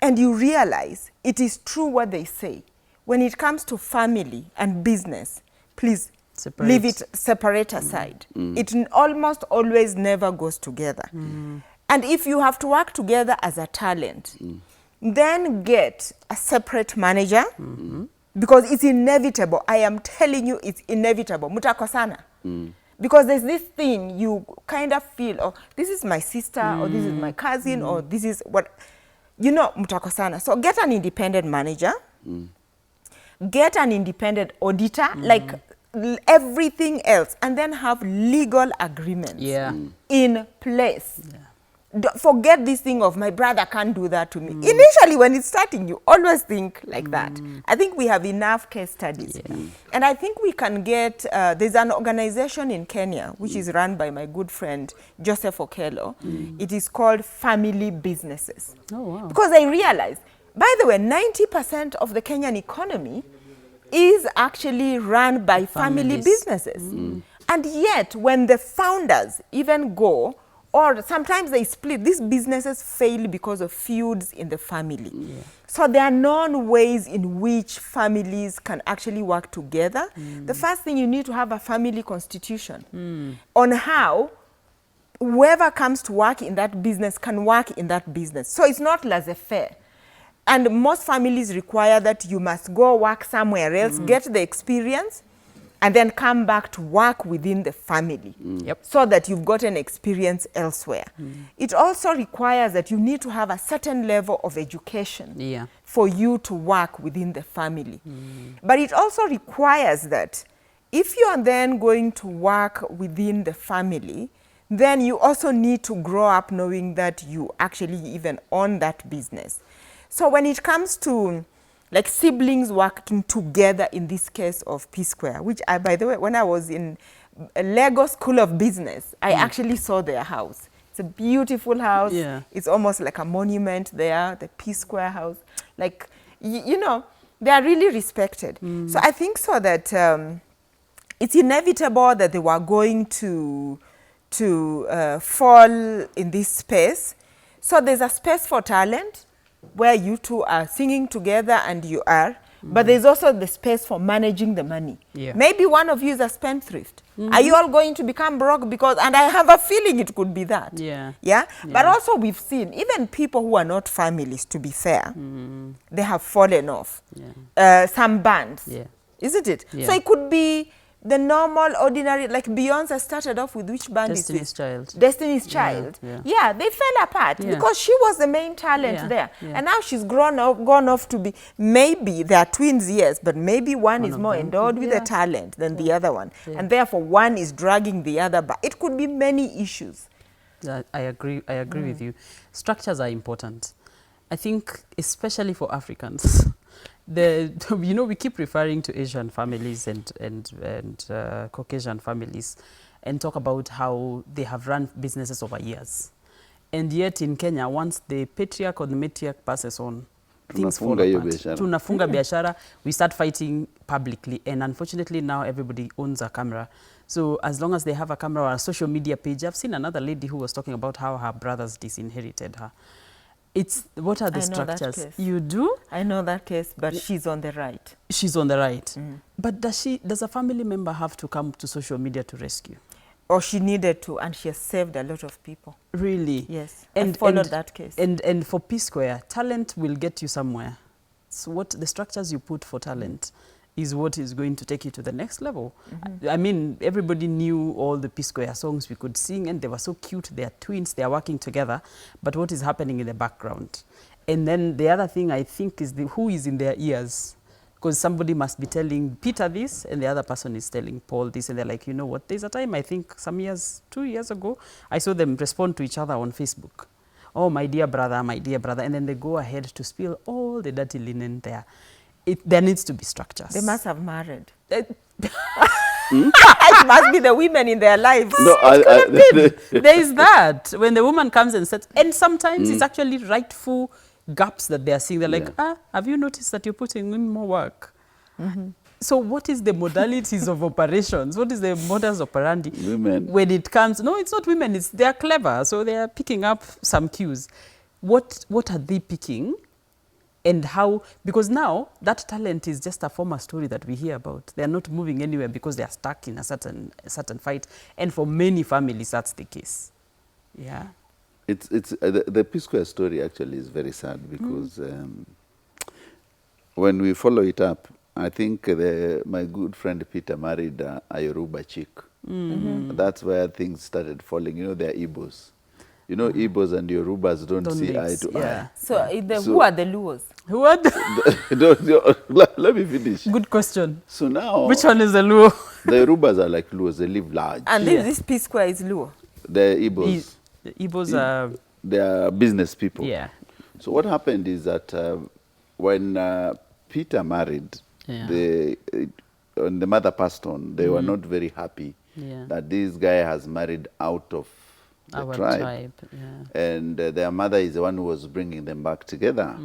and you realize it is true what they say. When it comes to family and business, please separate aside. It almost always never goes together. And if you have to work together as a talent, then get a separate manager, because it's inevitable. I am telling you, it's inevitable. Mutakosana. Because there's this thing you kind of feel, oh, this is my sister, or this is my cousin, or this is what, you know, mutakosana. So get an independent manager, get an independent auditor, like everything else, and then have legal agreements in place. Forget this thing of my brother can't do that to me. Initially, when it's starting, you always think like that. I think we have enough case studies. And I think we can get, there's an organization in Kenya, which is run by my good friend, Joseph Okello. It is called Family Businesses. Oh, wow. Because I realized, by the way, 90% of the Kenyan economy is actually run by family businesses. And yet, when the founders even go, or sometimes they split, these businesses fail because of feuds in the family. So there are known ways in which families can actually work together. The first thing, you need to have a family constitution on how whoever comes to work in that business can work in that business. So it's not laissez-faire. And most families require that you must go work somewhere else, get the experience, and then come back to work within the family, so that you've got an experience elsewhere. It also requires that you need to have a certain level of education for you to work within the family. But it also requires that if you are then going to work within the family, then you also need to grow up knowing that you actually even own that business. So when it comes to like siblings working together in this case of P Square, which I, by the way, when I was in Lagos School of Business, I actually saw their house. It's a beautiful house. It's almost like a monument there, the P Square house. Like, you know, they are really respected. So I think so that it's inevitable that they were going to fall in this space. So there's a space for talent, where you two are singing together and you are, but there's also the space for managing the money. Maybe one of you is a spendthrift. Are you all going to become broke? Because, and I have a feeling it could be that. But also we've seen, even people who are not families, to be fair, they have fallen off. Some bands, isn't it? So it could be the normal, ordinary, like Beyonce started off with which band is this? Destiny's Child. Yeah, they fell apart because she was the main talent there. And now she's gone off to be, maybe they are twins, yes, but maybe one is more endowed with the talent than the other one. And therefore one is dragging the other back. It could be many issues. I agree with you. Structures are important. I think especially for Africans. You know, we keep referring to Asian families and Caucasian families and talk about how they have run businesses over years. And yet in Kenya, once the patriarch or the matriarch passes on, things fall apart. Tunafunga biashara, we start fighting publicly. And unfortunately now everybody owns a camera. So as long as they have a camera or a social media page, I've seen another lady who was talking about how her brothers disinherited her. What are the structures? You do? I know that case, but she's on the right. She's on the right. But does a family member have to come to social media to rescue? Or she needed to, and she has saved a lot of people. Really? Yes. And I followed that case. And for P Square, talent will get you somewhere. So what the structures you put for talent is what is going to take you to the next level. I mean, everybody knew all the P Square songs we could sing, and they were so cute. They are twins, they are working together. But what is happening in the background? And then the other thing I think is who is in their ears. Because somebody must be telling Peter this, and the other person is telling Paul this, and they're like, you know what, there's a time, I think some years, 2 years ago, I saw them respond to each other on Facebook. Oh, my dear brother, and then they go ahead to spill all the dirty linen there. there needs to be structures. They must have married. It must be the women in their lives. No, There is that. When the woman comes and says, and sometimes it's actually rightful gaps that they are seeing. They're like, have you noticed that you're putting in more work? So what is the modalities of operations? What is the modus operandi? Women. When it comes, no, it's not women. They're clever. So they are picking up some cues. What are they picking? And how, because now that talent is just a former story that we hear about. They are not moving anywhere because they are stuck in a certain fight. And for many families, that's the case. Yeah. It's the P-Square story actually is very sad because when we follow it up, I think my good friend Peter married a Yoruba chick. That's where things started falling. You know, they're Igbos. You know, Igbos and Yorubas don't see mix, eye to eye. So, who are the Luos? Who are Let me finish. Good question. So now, Which one is the Luo? the Yorubas are like Luos. They live large. And this P-Square is Luo. The Igbos. The Igbos are... They are business people. Yeah. So what happened is that when Peter married, when the mother passed on, they were not very happy that this guy has married out of the tribe. And their mother is the one who was bringing them back together.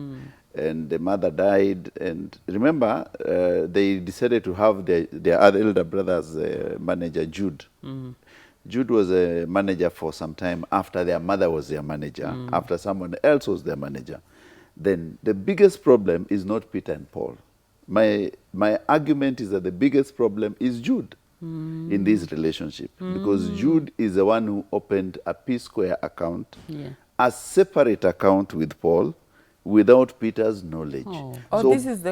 And the mother died. And remember, they decided to have their other elder brother's manager, Jude. Jude was a manager for some time after their mother was their manager, after someone else was their manager. Then the biggest problem is not Peter and Paul. My argument is that the biggest problem is Jude in this relationship, because Jude is the one who opened a P-Square account, a separate account with Paul, without Peter's knowledge. So, this is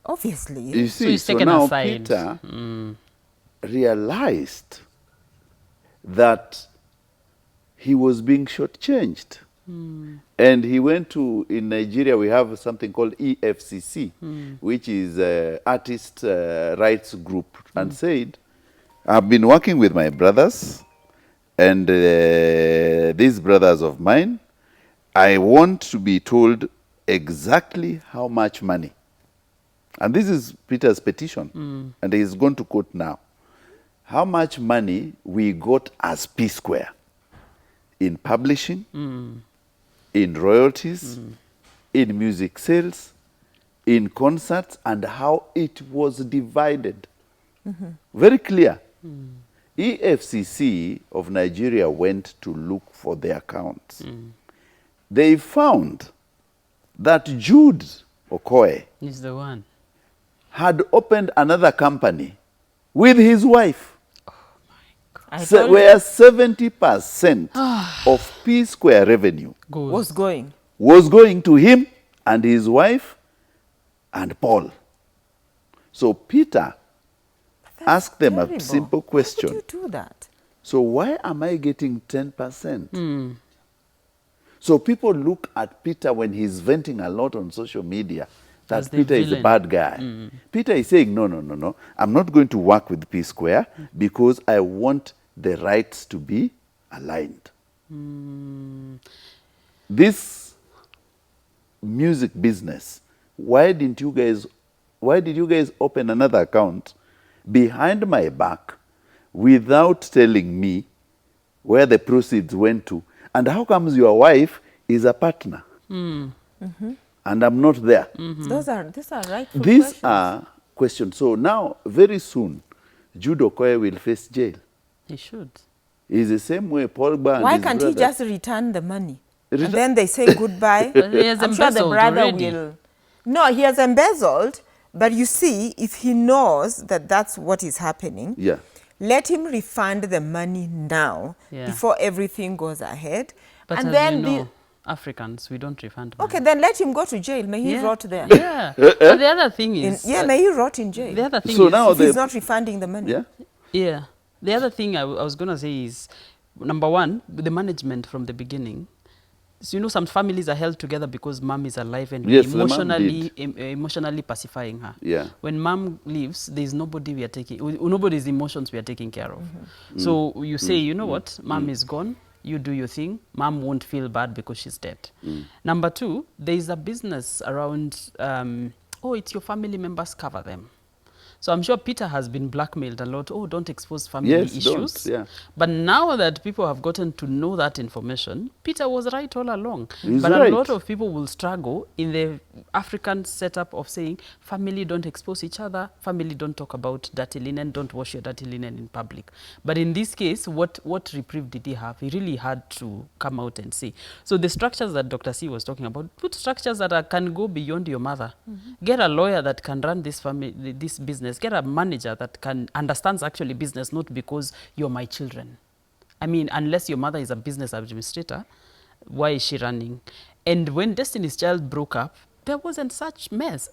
obviously. You see, so now Peter realized that he was being shortchanged. And he went to, in Nigeria, we have something called EFCC, which is Artist Rights Group, and said, I've been working with my brothers, and these brothers of mine, I want to be told exactly how much money. And this is Peter's petition, and he's going to court now. How much money we got as P-Square in publishing, in royalties, in music sales, in concerts, and how it was divided. Very clear. EFCC of Nigeria went to look for the accounts. They found that Jude Okoye is the one had opened another company with his wife. So where 70% of P-Square revenue was going to him and his wife and Paul. So Peter asked them a simple question. How would you do that? So why am I getting 10%? So people look at Peter when he's venting a lot on social media, that Peter is a bad guy. Peter is saying, no. I'm not going to work with P-Square because I want the rights to be aligned. This music business, why did you guys open another account behind my back without telling me where the proceeds went to? And how comes your wife is a partner? And I'm not there. These are rightful These questions. are questions. So now, very soon, Jude Okoye will face jail. He should. It's the same way Paul Bar and Why his can't he brother. just return the money? And then they say goodbye. He has I'm sure the embezzled brother already. will. No, he has embezzled. But you see, if he knows that that's what is happening, let him refund the money now before everything goes ahead. But and as then you know, Africans, we don't refund money. okay, then let him go to jail. May he rot there. Yeah. But the other thing is... may he rot in jail. The other thing So is... now if he's not refunding the money. Yeah. The other thing I was going to say is, number one, the management from the beginning. So, you know, some families are held together because mom is alive and emotionally pacifying her. When mom leaves, there's nobody nobody's emotions we are taking care of. So you say, you know what, mom is gone, you do your thing, mom won't feel bad because she's dead. Number two, there is a business around oh, it's your family members, cover them. So I'm sure Peter has been blackmailed a lot. Oh, don't expose family issues. Don't, yeah. But now that people have gotten to know that information, Peter was right all along. He's but right. A lot of people will struggle in the African setup of saying, family don't expose each other, family don't talk about dirty linen, don't wash your dirty linen in public. But in this case, what reprieve did he have? He really had to come out and say. So the structures that Dr. C was talking about, put structures that can go beyond your mother. Get a lawyer that can run this family, this business. Get a manager that understands actually business, not because you're my children. I mean, unless your mother is a business administrator, why is she running? And when Destiny's Child broke up, there wasn't such a mess.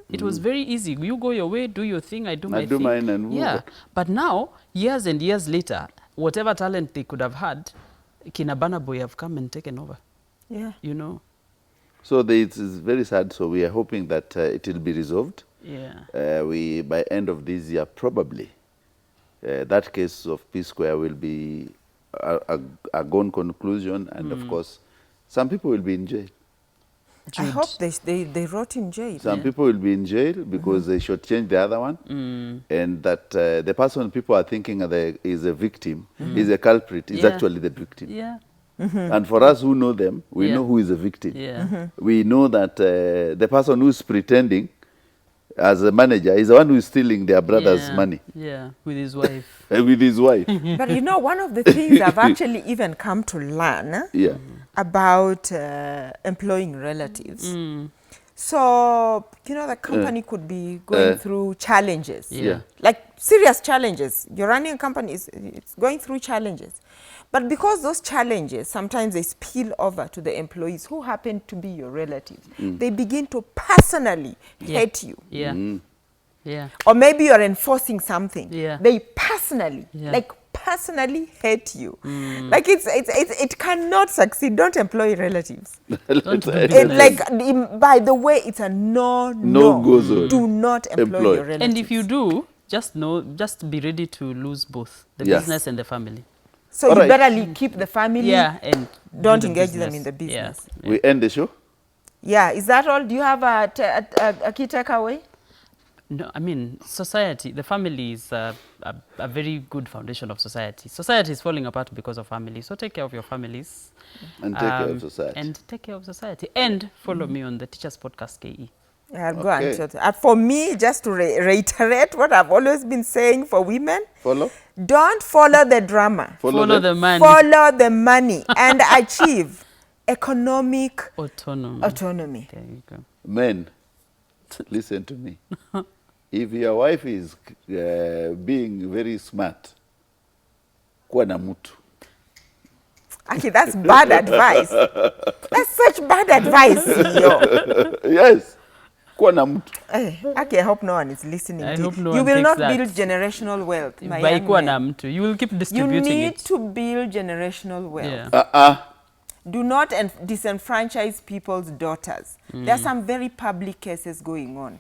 It was very easy. You go your way, do your thing, I do my thing. Mine and move. Yeah. But now, years and years later, whatever talent they could have had, Kina Burna Boy have come and taken over. Yeah. You know? So it is very sad. So we are hoping that it will be resolved. Yeah. We, by end of this year, probably, that case of P Square will be a gone conclusion. And of course, some people will be in jail. I hope they rot in jail. Some people will be in jail because they should change the other one. And that the person people are thinking is a victim, is a culprit, is actually the victim. Yeah. And for us who know them, we know who is a victim. Yeah. We know that the person who is pretending as a manager is the one who is stealing their brother's money. Yeah, with his wife. With his wife. But you know, one of the things I've actually even come to learn about employing relatives. So, you know, the company could be going through challenges. Like serious challenges. You're running a company, it's going through challenges. But because those challenges, sometimes they spill over to the employees who happen to be your relatives. They begin to personally hate you. Yeah. Or maybe you're enforcing something. They personally, personally hate you. Like it cannot succeed. Don't employ relatives. By the way, it's a no go zone. Do not employ your relatives. And if you do, just be ready to lose both the business and the family. So you better keep the family. And don't engage them in the business. We end the show. Yeah, is that all? Do you have a key takeaway? No, I mean, society, the family is a very good foundation of society. Society is falling apart because of family. So take care of your families. And take care of society. And take care of society. And follow me on the Teachers Podcast KE. Yeah, go on. For me, just to reiterate what I've always been saying for women. Don't follow the drama. Follow the money. Follow the money and achieve economic autonomy. There you go. Men, listen to me. If your wife is being very smart, kuwa na mtu. Okay, that's bad advice. That's such bad advice. Yes. Kuwa na mtu. Okay, I hope no one is listening. I hope no you one will not that. build generational wealth. By kuwa na mtu. You will keep distributing it. You need to build generational wealth. Yeah. Do not disenfranchise people's daughters. There are some very public cases going on.